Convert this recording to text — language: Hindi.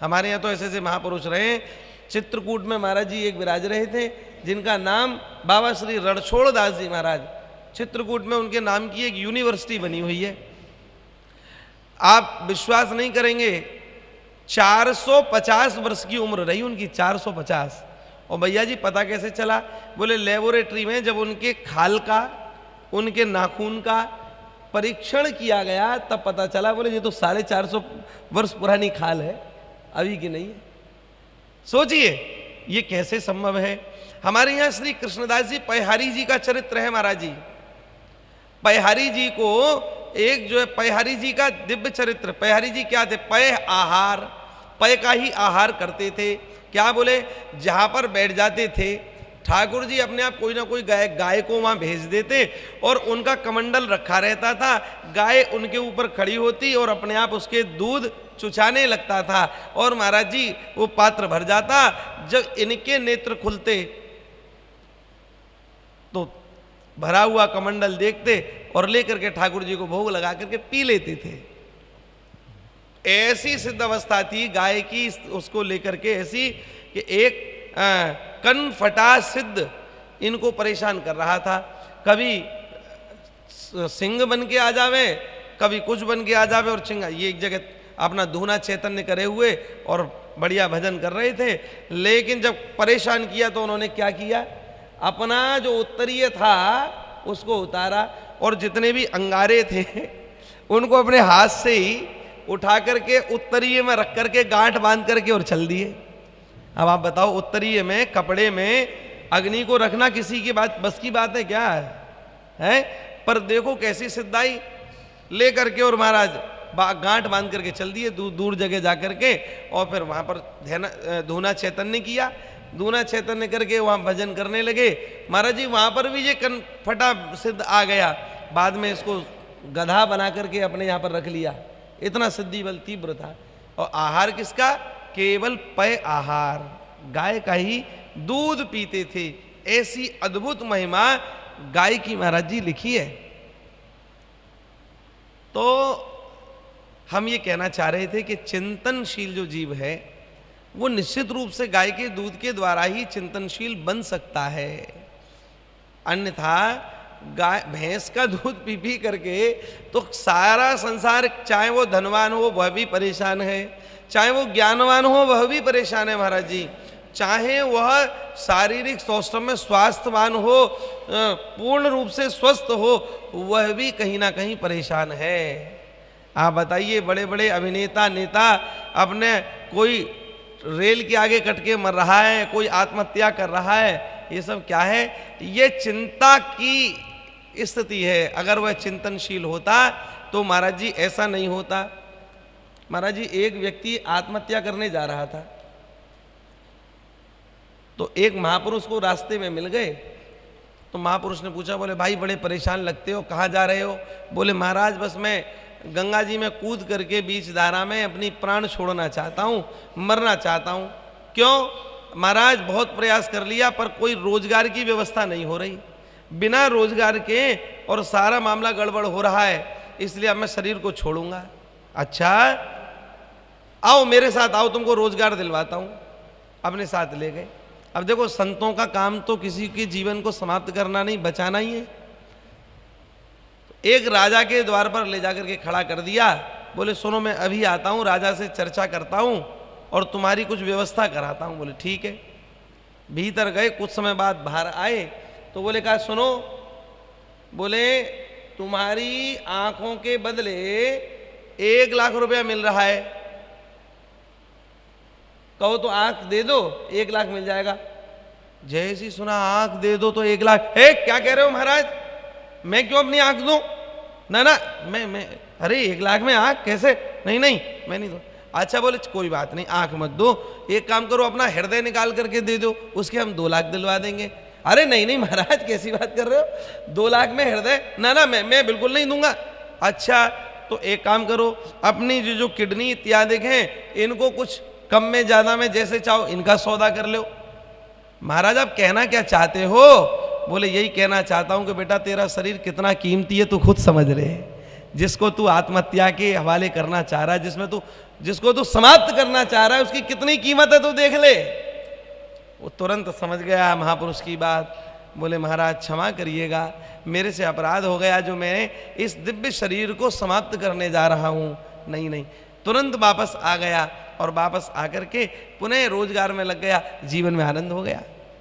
हमारे यहाँ तो ऐसे ऐसे महापुरुष रहे। चित्रकूट में महाराज जी एक विराज रहे थे जिनका नाम बाबा श्री रणछोड़ दास जी महाराज। चित्रकूट में उनके नाम की एक यूनिवर्सिटी बनी हुई है। आप विश्वास नहीं करेंगे, 450 वर्ष की उम्र रही उनकी, 450। और भैया जी पता कैसे चला? बोले लेबोरेटरी में जब उनके खाल का, उनके नाखून का परीक्षण किया गया तब पता चला। बोले ये तो 450 वर्ष पुरानी खाल है, अभी की नहीं है। सोचिए ये कैसे संभव है। हमारे यहाँ श्री कृष्णदास जी पयहारी जी का चरित्र है महाराज जी। पयहारी जी को एक जो है पयहारी जी का दिव्य चरित्र। पयहारी जी क्या थे? पय आहार, पय का ही आहार करते थे। क्या बोले? जहां पर बैठ जाते थे ठाकुर जी अपने आप कोई ना कोई गाय को वहां भेज देते और उनका कमंडल रखा रहता था। गाय उनके ऊपर खड़ी होती और अपने आप उसके दूध चुचाने लगता था और महाराज जी वो पात्र भर जाता। जब इनके नेत्र खुलते तो भरा हुआ कमंडल देखते और लेकर के ठाकुर जी को भोग लगा करके पी लेते थे। ऐसी सिद्ध अवस्था थी गाय की उसको लेकर के, ऐसी कि एक कन फटा सिद्ध इनको परेशान कर रहा था। कभी सिंह बन के आ जावे, कभी कुछ बन के आ जावे और चिंगा। ये एक जगह अपना धूना चैतन्य करे हुए और बढ़िया भजन कर रहे थे, लेकिन जब परेशान किया तो उन्होंने क्या किया? अपना जो उत्तरीय था उसको उतारा और जितने भी अंगारे थे उनको अपने हाथ से ही उठा करके उत्तरीय में रख करके गांठ बांध करके और चल दिए। अब आप बताओ, उत्तरीय में कपड़े में अग्नि को रखना किसी की बात बस की बात है क्या है? पर देखो कैसी सिद्धाई ले करके और महाराज गांठ बांध करके चल दिए दूर जगह जा करके। और फिर वहां पर धूना चैतन्य किया, धूना चैतन्य करके वहां भजन करने लगे। महाराज जी वहां पर भी ये कन फटा सिद्ध आ गया। बाद में इसको गधा बना करके अपने यहाँ पर रख लिया, इतना सिद्धि बल तीव्र था। और आहार किसका? केवल पय आहार, गाय का ही दूध पीते थे। ऐसी अद्भुत महिमा गाय की महाराज जी लिखी है। तो हम ये कहना चाह रहे थे कि चिंतनशील जो जीव है वो निश्चित रूप से गाय के दूध के द्वारा ही चिंतनशील बन सकता है। अन्यथा गाय भैंस का दूध पी पी करके तो सारा संसार, चाहे वो धनवान हो वह भी परेशान है, चाहे वो ज्ञानवान हो वह भी परेशान है महाराज जी, चाहे वह शारीरिक सौष्ठव में स्वास्थ्यवान हो, पूर्ण रूप से स्वस्थ हो, वह भी कहीं ना कहीं परेशान है। आप बताइए, बड़े बड़े अभिनेता नेता अपने कोई रेल के आगे कट के मर रहा है, कोई आत्महत्या कर रहा है, ये सब क्या है? ये चिंता की स्थिति है। अगर वह चिंतनशील होता तो महाराज जी ऐसा नहीं होता। महाराज जी एक व्यक्ति आत्महत्या करने जा रहा था तो एक महापुरुष को रास्ते में मिल गए। तो महापुरुष ने पूछा, बोले भाई बड़े परेशान लगते हो, कहाँ जा रहे हो? बोले महाराज बस मैं गंगा जी में कूद करके बीच धारा में अपनी प्राण छोड़ना चाहता हूँ, मरना चाहता हूँ। क्यों? महाराज बहुत प्रयास कर लिया पर कोई रोजगार की व्यवस्था नहीं हो रही, बिना रोजगार के और सारा मामला गड़बड़ हो रहा है, इसलिए अब मैं शरीर को छोड़ूंगा। अच्छा आओ मेरे साथ, आओ तुमको रोजगार दिलवाता हूँ। अपने साथ ले गए। अब देखो संतों का काम तो किसी के जीवन को समाप्त करना नहीं, बचाना ही है। एक राजा के द्वार पर ले जाकर के खड़ा कर दिया। बोले सुनो मैं अभी आता हूँ, राजा से चर्चा करता हूँ और तुम्हारी कुछ व्यवस्था कराता हूँ। बोले ठीक है। भीतर गए, कुछ समय बाद बाहर आए तो बोले कहा सुनो, बोले तुम्हारी आंखों के बदले 1 लाख रुपया मिल रहा है, कहो तो आंख दे दो 1 लाख मिल जाएगा। जैसी सुना आंख दे दो तो 1 लाख। क्या कह रहे हो महाराज, मैं क्यों अपनी आंख दूं? ना ना मैं अरे 1 लाख में आंख कैसे? नहीं मैं नहीं दूं। अच्छा बोले कोई बात नहीं, आंख मत दो, एक काम करो अपना हृदय निकाल करके दे दो, उसके हम 2 लाख दिलवा देंगे। अरे नहीं महाराज कैसी बात कर रहे हो, 2 लाख में हृदय? ना मैं बिल्कुल नहीं दूंगा। अच्छा तो एक काम करो, अपनी जो किडनी इत्यादि हैं इनको कुछ कम में ज्यादा में जैसे चाहो इनका सौदा कर लो। महाराज आप कहना क्या चाहते हो? बोले यही कहना चाहता हूं कि बेटा तेरा शरीर कितना कीमती है तू खुद समझ रहे। जिसको तू आत्महत्या के हवाले करना चाह रहा है, जिसको तू समाप्त करना चाह रहा है, उसकी कितनी कीमत है तू देख ले। वो तुरंत समझ गया महापुरुष की बात, बोले महाराज क्षमा करिएगा, मेरे से अपराध हो गया जो मैं इस दिव्य शरीर को समाप्त करने जा रहा हूँ। नहीं नहीं, तुरंत वापस आ गया और वापस आकर के पुनः रोजगार में लग गया, जीवन में आनंद हो गया।